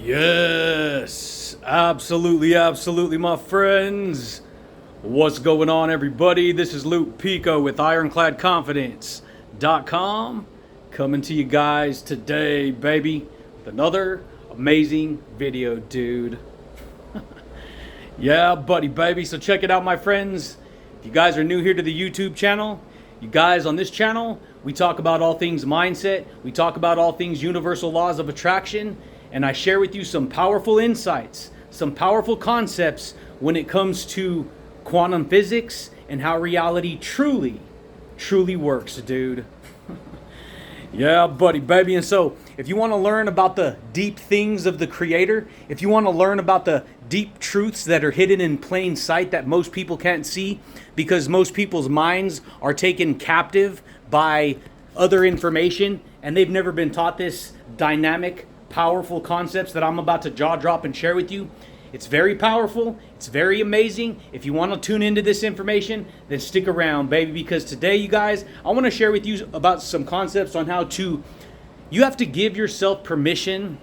Yes, absolutely, absolutely, my friends. What's going on, everybody? This is Luke Pico with IroncladConfidence.com coming to you guys today, baby, with another amazing video, dude. Yeah, buddy, baby. So check it out, my friends. If you guys are new here to the YouTube channel, you guys on this channel, we talk about all things mindset. We talk about all things universal laws of attraction. And I share with you some powerful insights, some powerful concepts when it comes to quantum physics and how reality truly works, dude. Yeah, buddy, baby. And so if you want to learn about the deep things of the Creator, if you want to learn about the deep truths that are hidden in plain sight that most people can't see because most people's minds are taken captive by other information and they've never been taught this dynamic, powerful concepts that I'm about to jaw drop and share with you. It's very powerful. It's very amazing. If you want to tune into this information, then stick around, baby, because today, you guys, I want to share with you about some concepts on how you have to give yourself permission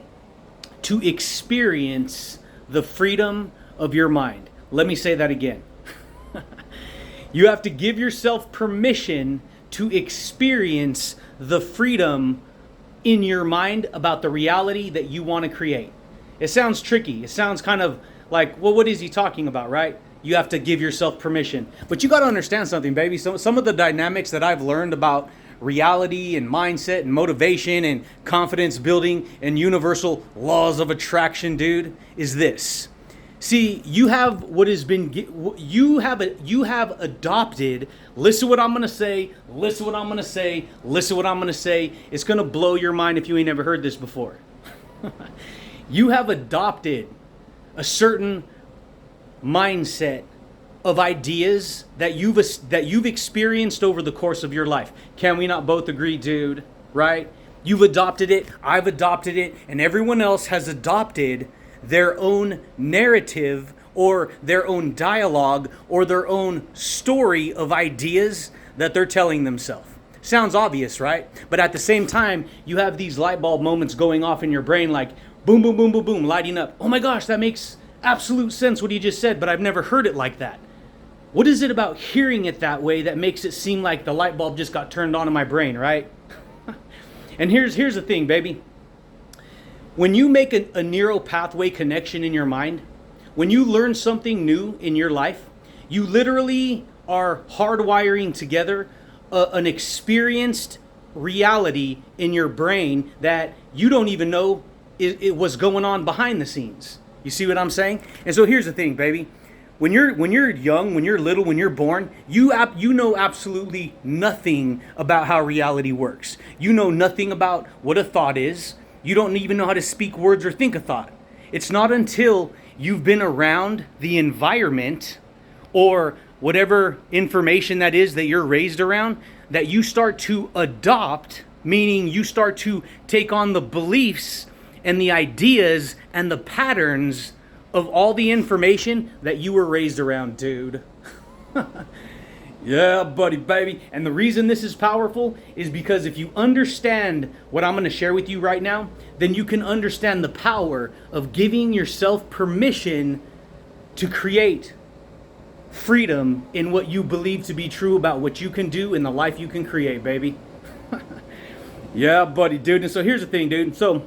to experience the freedom of your mind. Let me say that again. You have to give yourself permission to experience the freedom in your mind about the reality that you want to create. It sounds tricky. It sounds kind of like, well, what is he talking about, right? You have to give yourself permission. But you got to understand something, baby. Some of the dynamics that I've learned about reality and mindset and motivation and confidence building and universal laws of attraction, dude, is this. See, you have what has been, you have adopted, listen what I'm going to say, listen what I'm going to say, listen what I'm going to say. It's going to blow your mind if you ain't never heard this before. You have adopted a certain mindset of ideas that you've experienced over the course of your life. Can we not both agree, dude? Right? You've adopted it, I've adopted it, and everyone else has adopted their own narrative or their own dialogue or their own story of ideas that they're telling themselves. Sounds obvious, right? But at the same time, you have these light bulb moments going off in your brain like boom, boom, boom, boom, boom, lighting up. Oh my gosh, that makes absolute sense what he just said, but I've never heard it like that. What is it about hearing it that way that makes it seem like the light bulb just got turned on in my brain, right? And here's the thing, baby. When you make a neural pathway connection in your mind, when you learn something new in your life, you literally are hardwiring together an experienced reality in your brain that you don't even know it was going on behind the scenes. You see what I'm saying? And so here's the thing, baby. When you're young, when you're little, when you're born, you know absolutely nothing about how reality works. You know nothing about what a thought is. You don't even know how to speak words or think a thought. It's not until you've been around the environment or whatever information that is that you're raised around that you start to adopt, meaning you start to take on the beliefs and the ideas and the patterns of all the information that you were raised around, dude. Yeah, buddy, baby. And the reason this is powerful is because if you understand what I'm going to share with you right now, then you can understand the power of giving yourself permission to create freedom in what you believe to be true about what you can do in the life you can create, baby. Yeah, buddy, dude. And so here's the thing, dude. So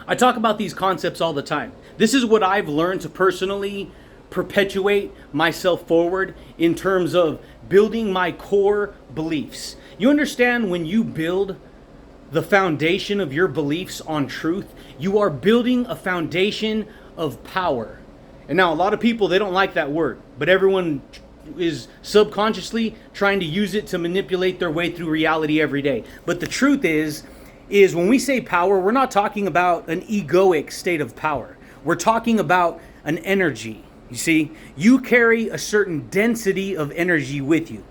I talk about these concepts all the time. This is what I've learned to personally perpetuate myself forward in terms of building my core beliefs. You understand, when you build the foundation of your beliefs on truth, you are building a foundation of power. And now a lot of people, they don't like that word, but everyone is subconsciously trying to use it to manipulate their way through reality every day. But the truth is when we say power, we're not talking about an egoic state of power. We're talking about an energy. You see, you carry a certain density of energy with you.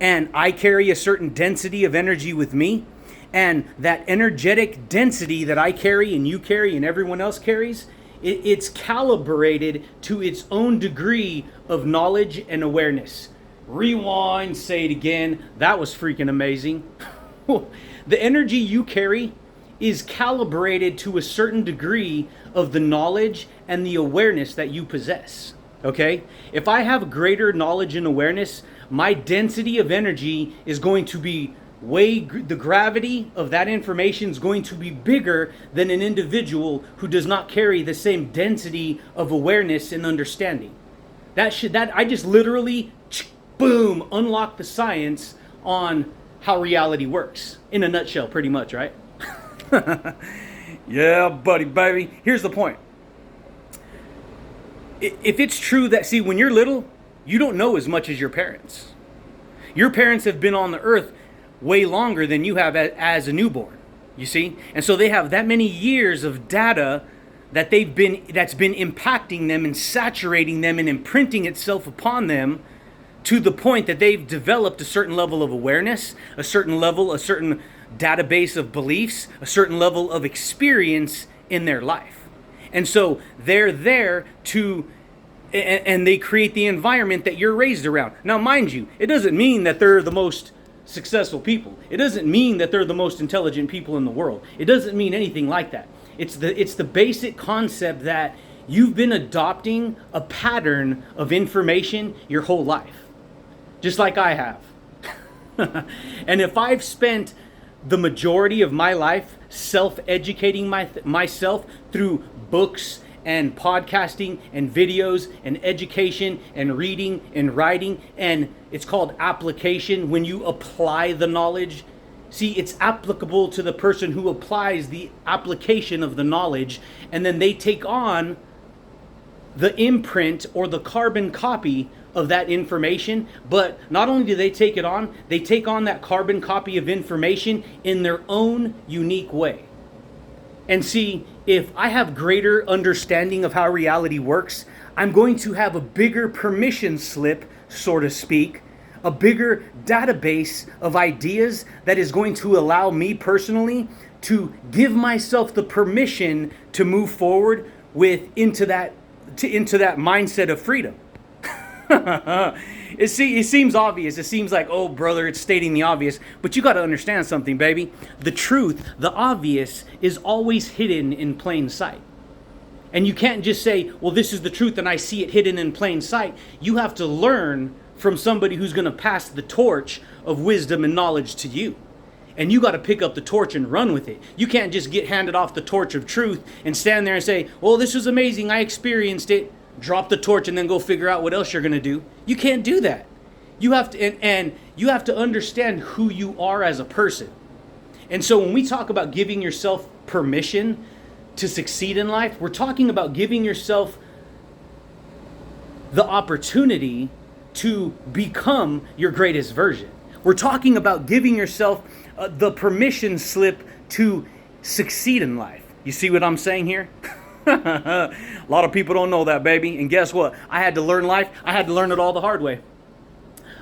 And I carry a certain density of energy with me. And that energetic density that I carry and you carry and everyone else carries, it's calibrated to its own degree of knowledge and awareness. Rewind, say it again. That was freaking amazing. The energy you carry is calibrated to a certain degree of the knowledge and the awareness that you possess. Okay? If I have greater knowledge and awareness, my density of energy is going to be the gravity of that information is going to be bigger than an individual who does not carry the same density of awareness and understanding. That I just literally boom unlock the science on how reality works in a nutshell, pretty much, right? Yeah, buddy, baby. Here's the point. If it's true that, see, when you're little, you don't know as much as your parents. Your parents have been on the earth way longer than you have as a newborn, you see? And so they have that many years of data that's been impacting them and saturating them and imprinting itself upon them to the point that they've developed a certain level of awareness, a certain database of beliefs, a certain level of experience in their life. And so they're there and they create the environment that you're raised around. Now, mind you, it doesn't mean that they're the most successful people. It doesn't mean that they're the most intelligent people in the world. It doesn't mean anything like that. It's the basic concept that you've been adopting a pattern of information your whole life, just like I have. And if I've spent the majority of my life self-educating myself through books and podcasting and videos and education and reading and writing, and it's called application. When you apply the knowledge, see, it's applicable to the person who applies the application of the knowledge, and then they take on the imprint or the carbon copy of that information. But not only do they take it on, they take on that carbon copy of information in their own unique way. And see, if I have greater understanding of how reality works, I'm going to have a bigger permission slip, so to speak, a bigger database of ideas that is going to allow me personally to give myself the permission to move forward into that mindset of freedom. It seems obvious. It seems like, oh, brother, it's stating the obvious. But you got to understand something, baby. The truth, the obvious, is always hidden in plain sight. And you can't just say, well, this is the truth and I see it hidden in plain sight. You have to learn from somebody who's going to pass the torch of wisdom and knowledge to you. And you got to pick up the torch and run with it. You can't just get handed off the torch of truth and stand there and say, well, this was amazing, I experienced it. Drop the torch and then go figure out what else you're going to do. You can't do that. You have to, and you have to understand who you are as a person. And so when we talk about giving yourself permission to succeed in life, we're talking about giving yourself the opportunity to become your greatest version. We're talking about giving yourself the permission slip to succeed in life. You see what I'm saying here? A lot of people don't know that, baby. And guess what? I had to learn life. I had to learn it all the hard way.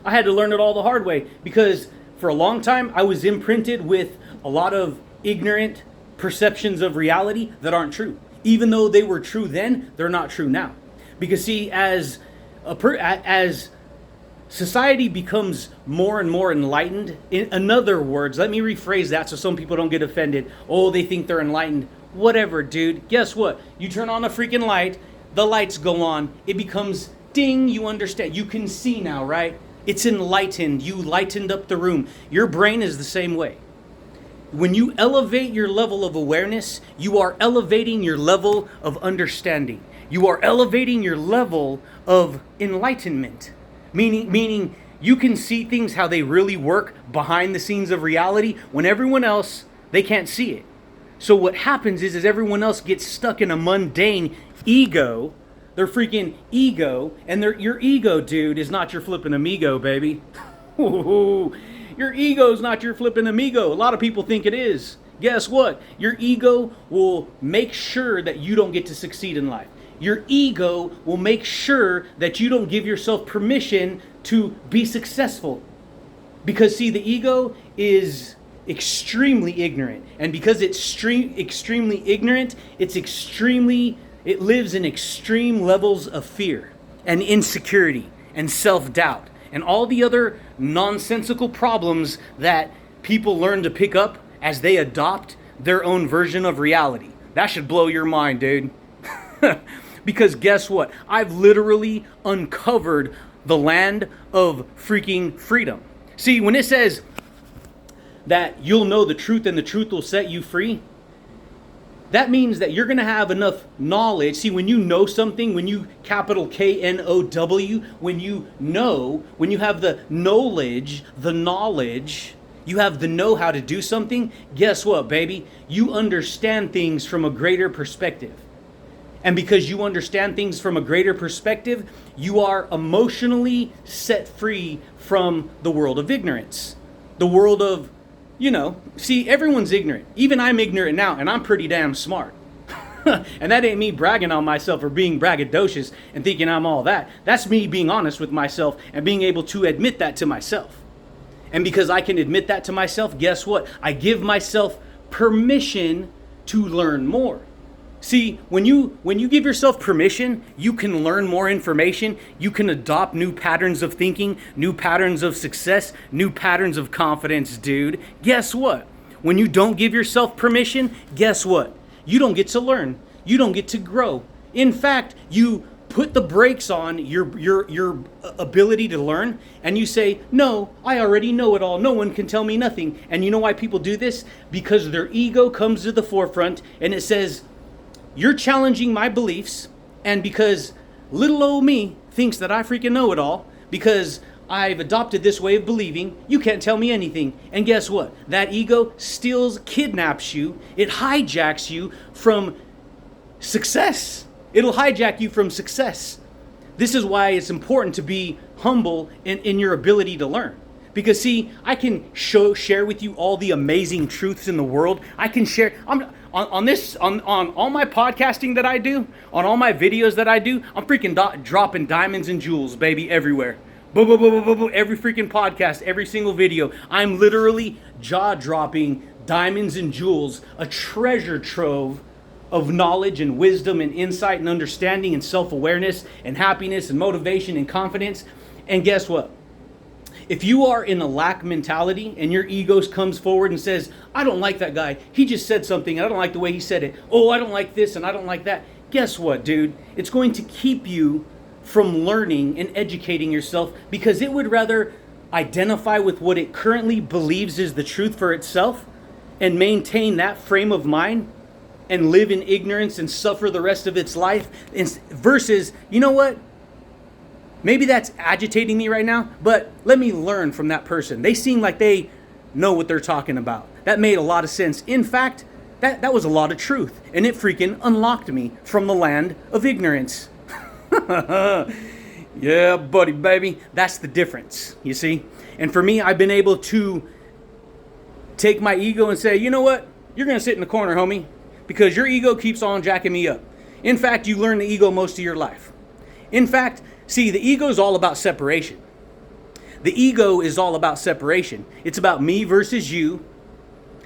I had to learn it all the hard way because for a long time I was imprinted with a lot of ignorant perceptions of reality that aren't true. Even though they were true then, they're not true now. Because see, as society becomes more and more enlightened, in other words, let me rephrase that so some people don't get offended. Oh, they think they're enlightened. Whatever, dude. Guess what? You turn on a freaking light, the lights go on, it becomes ding, you understand. You can see now, right? It's enlightened. You lightened up the room. Your brain is the same way. When you elevate your level of awareness, you are elevating your level of understanding. You are elevating your level of enlightenment. Meaning you can see things how they really work behind the scenes of reality when everyone else, they can't see it. So what happens is everyone else gets stuck in a mundane ego, their freaking ego, and your ego, dude, is not your flipping amigo, baby. Your ego is not your flipping amigo. A lot of people think it is. Guess what? Your ego will make sure that you don't get to succeed in life. Your ego will make sure that you don't give yourself permission to be successful. Because see, the ego is extremely ignorant, and because it's extremely ignorant, it lives in extreme levels of fear and insecurity and self-doubt and all the other nonsensical problems that people learn to pick up as they adopt their own version of reality. That should blow your mind, dude. Because guess what? I've literally uncovered the land of freaking freedom. See, when it says that you'll know the truth and the truth will set you free, that means that you're going to have enough knowledge. See, when you know something, when you capital KNOW, when you have the knowledge, you have the know how to do something, guess what, baby? You understand things from a greater perspective. And because you understand things from a greater perspective, you are emotionally set free from the world of ignorance. The world of, see, everyone's ignorant. Even I'm ignorant now, and I'm pretty damn smart. And that ain't me bragging on myself or being braggadocious and thinking I'm all that. That's me being honest with myself and being able to admit that to myself. And because I can admit that to myself, guess what? I give myself permission to learn more. See, when you give yourself permission, you can learn more information. You can adopt new patterns of thinking, new patterns of success, new patterns of confidence, dude. Guess what? When you don't give yourself permission, guess what? You don't get to learn. You don't get to grow. In fact, you put the brakes on your ability to learn, and you say, no, I already know it all. No one can tell me nothing. And you know why people do this? Because their ego comes to the forefront, and it says, you're challenging my beliefs, and because little old me thinks that I freaking know it all, because I've adopted this way of believing, you can't tell me anything. And guess what? That ego kidnaps you. It hijacks you from success. It'll hijack you from success. This is why it's important to be humble in your ability to learn. Because see, I can share with you all the amazing truths in the world. I can share on all my podcasting that I do, on all my videos that I do. I'm freaking dropping diamonds and jewels, baby, everywhere. Boom, boom, boom, boom, boom, every freaking podcast, every single video. I'm literally jaw-dropping diamonds and jewels, a treasure trove of knowledge and wisdom and insight and understanding and self-awareness and happiness and motivation and confidence. And guess what? If you are in a lack mentality and your ego comes forward and says, I don't like that guy. He just said something and I don't like the way he said it. Oh, I don't like this and I don't like that. Guess what, dude? It's going to keep you from learning and educating yourself because it would rather identify with what it currently believes is the truth for itself and maintain that frame of mind and live in ignorance and suffer the rest of its life versus, you know what? Maybe that's agitating me right now, but let me learn from that person. They seem like they know what they're talking about. That made a lot of sense. In fact, that was a lot of truth, and it freaking unlocked me from the land of ignorance. Yeah, buddy, baby. That's the difference, you see? And for me, I've been able to take my ego and say, you know what? You're going to sit in the corner, homie, because your ego keeps on jacking me up. In fact, you learn the ego most of your life. In fact, see, the ego is all about separation. The ego is all about separation. It's about me versus you.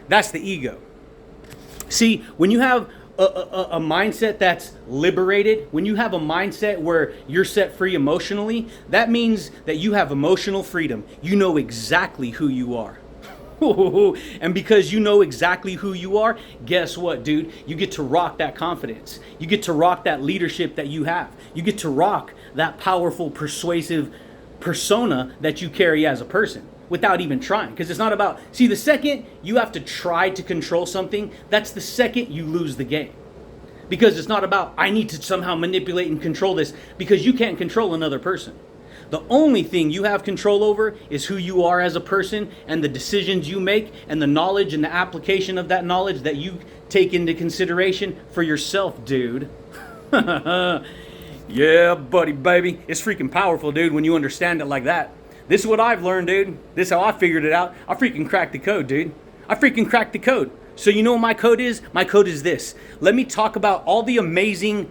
That's the ego. See, when you have a mindset that's liberated, when you have a mindset where you're set free emotionally, that means that you have emotional freedom. You know exactly who you are. And because you know exactly who you are, guess what, dude? You get to rock that confidence. You get to rock that leadership that you have. You get to rock that powerful, persuasive persona that you carry as a person without even trying. Because it's not about, see, the second you have to try to control something, that's the second you lose the game. Because it's not about, I need to somehow manipulate and control this, because you can't control another person. The only thing you have control over is who you are as a person and the decisions you make and the knowledge and the application of that knowledge that you take into consideration for yourself, dude. Yeah, buddy, baby. It's freaking powerful, dude, when you understand it like that. This is what I've learned, dude. This is how I figured it out. I freaking cracked the code, dude. I freaking cracked the code. So you know what my code is? My code is this. Let me talk about all the amazing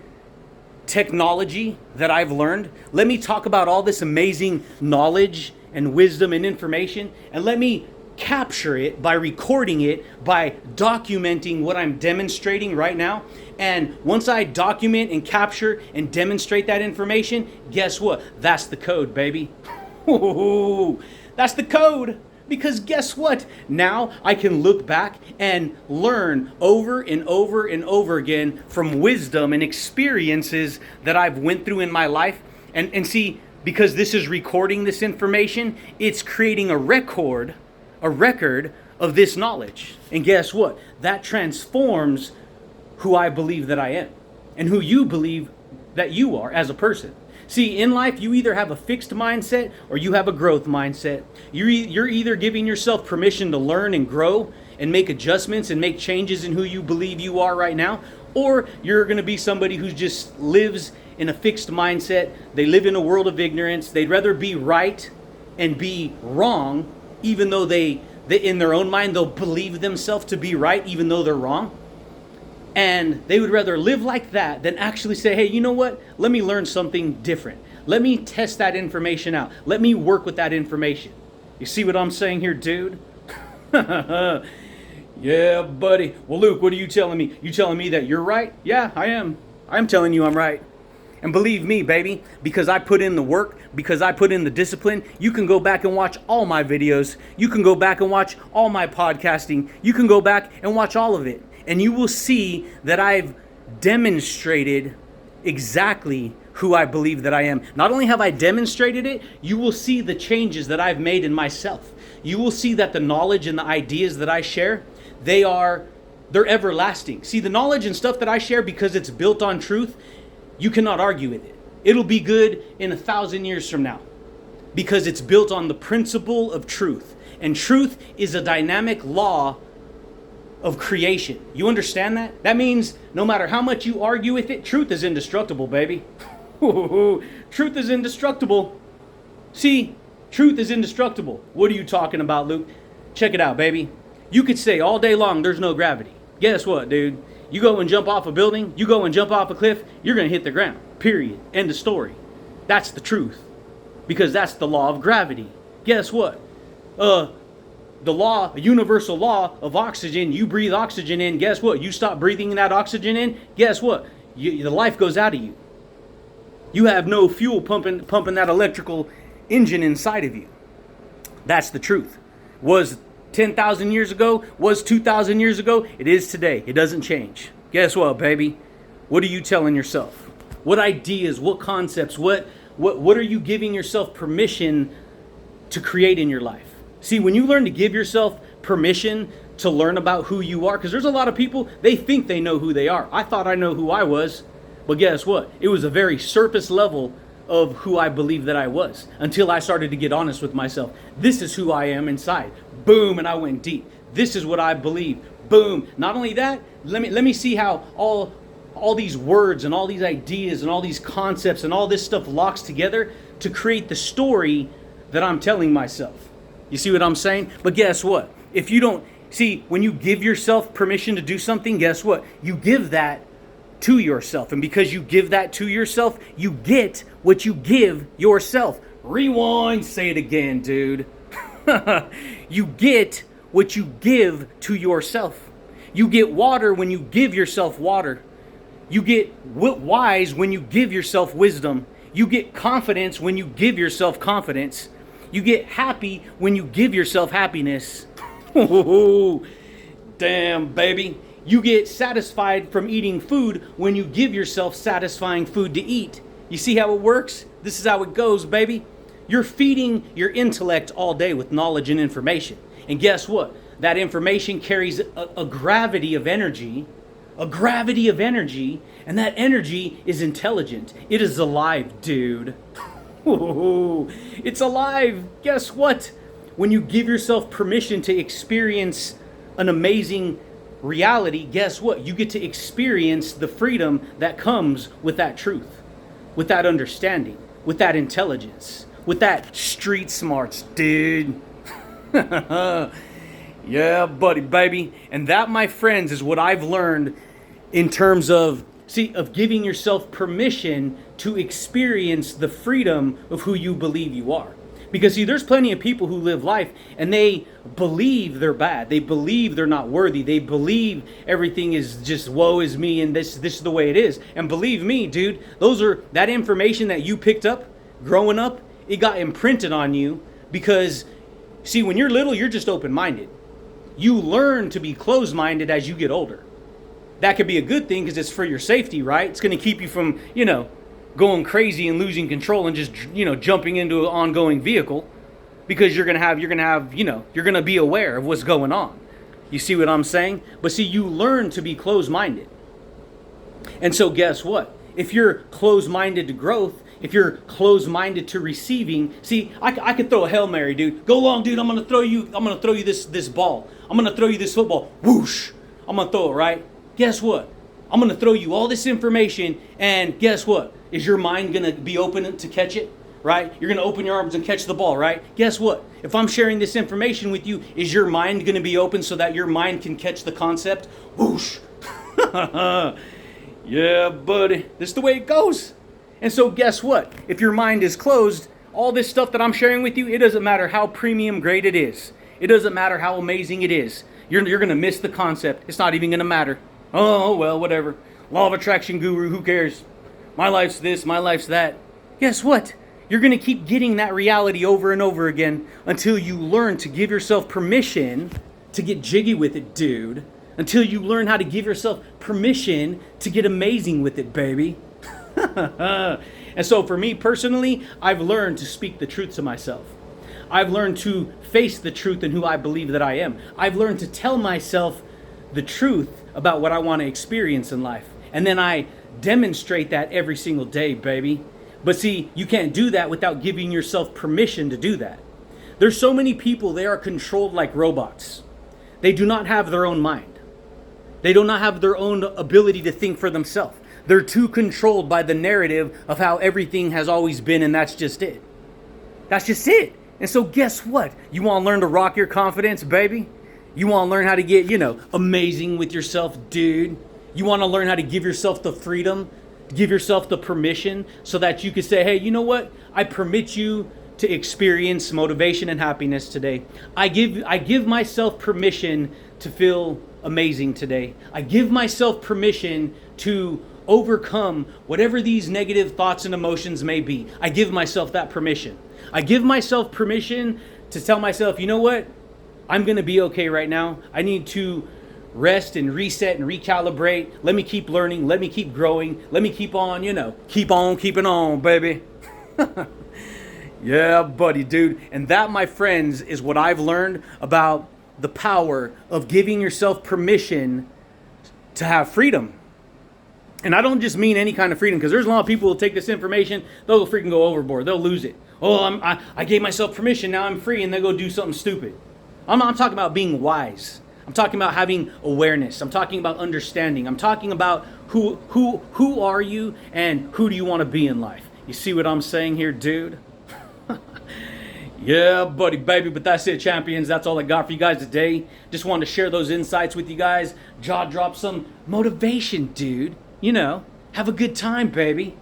technology that I've learned. Let me talk about all this amazing knowledge and wisdom and information, and let me capture it by recording it, by documenting what I'm demonstrating right now. And once I document and capture and demonstrate that information, guess what? That's the code, baby. That's the code. Because guess what? Now I can look back and learn over and over and over again from wisdom and experiences that I've went through in my life. And see, because this is recording this information, it's creating a record of this knowledge. And guess what? That transforms who I believe that I am and who you believe that you are as a person. See, in life, you either have a fixed mindset or you have a growth mindset. You're either giving yourself permission to learn and grow and make adjustments and make changes in who you believe you are right now, or you're going to be somebody who just lives in a fixed mindset. They live in a world of ignorance. They'd rather be right and be wrong, even though they in their own mind, they'll believe themselves to be right, even though they're wrong. And they would rather live like that than actually say, hey, you know what? Let me learn something different. Let me test that information out. Let me work with that information. You see what I'm saying here, dude? Yeah, buddy. Well, Luke, what are you telling me? You telling me that you're right? Yeah, I am. I'm telling you I'm right. And believe me, baby, because I put in the work, because I put in the discipline, you can go back and watch all my videos. You can go back and watch all my podcasting. You can go back and watch all of it. And you will see that I've demonstrated exactly who I believe that I am. Not only have I demonstrated it, you will see the changes that I've made in myself. You will see that the knowledge and the ideas that I share, they're everlasting. See, the knowledge and stuff that I share, because it's built on truth, you cannot argue with it. It'll be good in 1,000 years from now because it's built on the principle of truth. And truth is a dynamic law of creation. You understand that? That means no matter how much you argue with it, truth is indestructible, baby. Truth is indestructible. See, truth is indestructible. What are you talking about, Luke? Check it out, baby. You could say all day long there's no gravity. Guess what, dude? You go and jump off a building, you go and jump off a cliff, you're going to hit the ground. Period. End of story. That's the truth. Because that's the law of gravity. Guess what? A universal law of oxygen, you breathe oxygen in, guess what? You stop breathing that oxygen in, guess what? The life goes out of you. You have no fuel pumping that electrical engine inside of you. That's the truth. Was 10,000 years ago, was 2,000 years ago, it is today. It doesn't change. Guess what, baby? What are you telling yourself? What ideas, what concepts, what are you giving yourself permission to create in your life? See, when you learn to give yourself permission to learn about who you are, because there's a lot of people, they think they know who they are. I thought I know who I was, but guess what? It was a very surface level of who I believed that I was until I started to get honest with myself. This is who I am inside. Boom, and I went deep. This is what I believe. Boom. Not only that, let me see how all these words and all these ideas and all these concepts and all this stuff locks together to create the story that I'm telling myself. You see what I'm saying? But guess what? If you don't, see, when you give yourself permission to do something, guess what? You give that to yourself. And because you give that to yourself, you get what you give yourself. Rewind, say it again, dude. You get what you give to yourself. You get water when you give yourself water. You get wise when you give yourself wisdom. You get confidence when you give yourself confidence. You get happy when you give yourself happiness. Damn, baby. You get satisfied from eating food when you give yourself satisfying food to eat. You see how it works? This is how it goes, baby. You're feeding your intellect all day with knowledge and information. And guess what? That information carries a gravity of energy. A gravity of energy. And that energy is intelligent. It is alive, dude. It's alive. Guess what? When you give yourself permission to experience an amazing reality, guess what? You get to experience the freedom that comes with that truth, with that understanding, with that intelligence, with that street smarts, dude. Yeah, buddy, baby. And that, my friends, is what I've learned in terms of giving yourself permission to experience the freedom of who you believe you are. Because see, there's plenty of people who live life and they believe they're bad. They believe they're not worthy. They believe everything is just woe is me and this is the way it is. And believe me, dude, that information that you picked up growing up, it got imprinted on you because See, when you're little, you're just open-minded. You learn to be closed-minded as you get older. That could be a good thing because it's for your safety, right? It's going to keep you from, going crazy and losing control and just, jumping into an ongoing vehicle, because you're going to be aware of what's going on. You see what I'm saying? But see, you learn to be closed-minded. And so guess what? If you're closed-minded to growth, if you're closed-minded to receiving, see, I could throw a Hail Mary, dude. Go long, dude. I'm gonna throw you this ball. I'm gonna throw you this football. Whoosh. I'm gonna throw it, right? Guess what? I'm gonna throw you all this information, and guess what? Is your mind gonna be open to catch it? Right? You're gonna open your arms and catch the ball, right? Guess what? If I'm sharing this information with you, is your mind gonna be open so that your mind can catch the concept? Whoosh. Yeah, buddy. This is the way it goes. And so guess what? If your mind is closed, all this stuff that I'm sharing with you, it doesn't matter how premium grade it is. It doesn't matter how amazing it is. You're going to miss the concept. It's not even going to matter. Oh, well, whatever. Law of attraction guru, who cares? My life's this, my life's that. Guess what? You're going to keep getting that reality over and over again until you learn to give yourself permission to get jiggy with it, dude. Until you learn how to give yourself permission to get amazing with it, baby. And so for me personally, I've learned to speak the truth to myself. I've learned to face the truth in who I believe that I am. I've learned to tell myself the truth about what I want to experience in life. And then I demonstrate that every single day, baby. But see, you can't do that without giving yourself permission to do that. There's so many people, they are controlled like robots. They do not have their own mind. They do not have their own ability to think for themselves. They're too controlled by the narrative of how everything has always been, and that's just it. That's just it. And so guess what? You want to learn to rock your confidence, baby? You want to learn how to get, amazing with yourself, dude? You want to learn how to give yourself the freedom, give yourself the permission so that you can say, hey, you know what? I permit you to experience motivation and happiness today. I give myself permission to feel amazing today. I give myself permission to overcome whatever these negative thoughts and emotions may be. I give myself that permission. I give myself permission to tell myself, you know what? I'm going to be okay right now. I need to rest and reset and recalibrate. Let me keep learning. Let me keep growing. Let me keep on, keep on keeping on, baby. Yeah, buddy, dude. And that, my friends, is what I've learned about the power of giving yourself permission to have freedom. And I don't just mean any kind of freedom, because there's a lot of people who take this information, they'll freaking go overboard. They'll lose it. Oh, I gave myself permission, now I'm free, and they go do something stupid. I'm talking about being wise. I'm talking about having awareness. I'm talking about understanding. I'm talking about who are you and who do you want to be in life. You see what I'm saying here, dude? Yeah, buddy, baby, but that's it, champions. That's all I got for you guys today. Just wanted to share those insights with you guys. Jaw drop some motivation, dude. Have a good time, baby.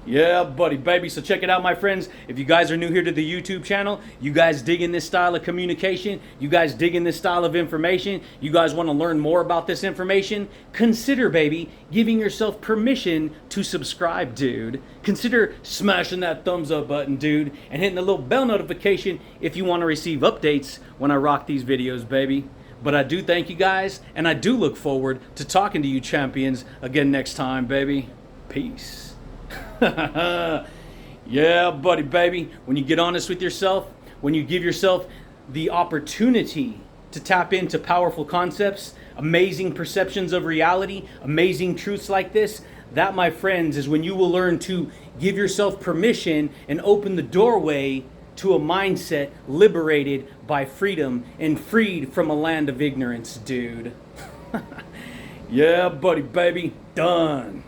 Yeah, buddy, baby. So check it out, my friends. If you guys are new here to the YouTube channel, you guys digging this style of communication, you guys digging this style of information, you guys want to learn more about this information, consider, baby, giving yourself permission to subscribe, dude. Consider smashing that thumbs up button, dude, and hitting the little bell notification if you want to receive updates when I rock these videos, baby. But I do thank you guys, and I do look forward to talking to you champions again next time, baby. Peace. Yeah, buddy, baby. When you get honest with yourself, when you give yourself the opportunity to tap into powerful concepts, amazing perceptions of reality, amazing truths like this, that, my friends, is when you will learn to give yourself permission and open the doorway to a mindset liberated by freedom and freed from a land of ignorance, dude. Yeah, buddy, baby. Done.